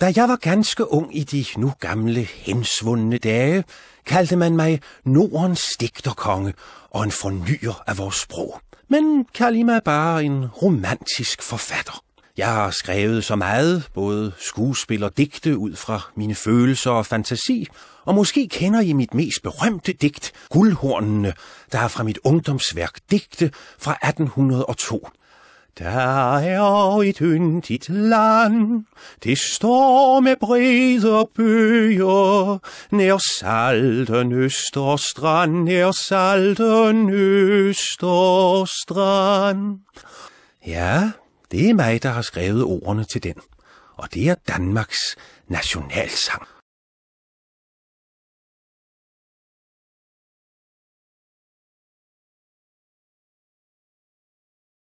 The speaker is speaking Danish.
Da jeg var ganske ung i de nu gamle hensvundne dage, kaldte man mig Nordens digterkonge og en fornyer af vores sprog. Men kald I mig bare en romantisk forfatter. Jeg har skrevet så meget, både skuespil og digte ud fra mine følelser og fantasi, og måske kender I mit mest berømte digt, Guldhornene, der er fra mit ungdomsværk Digte fra 1802. Der er et yndigt land, det står med brede bøger, nær salten Østerstrand, nær salten Østerstrand. Ja, det er mig, der har skrevet ordene til den, og det er Danmarks nationalsang.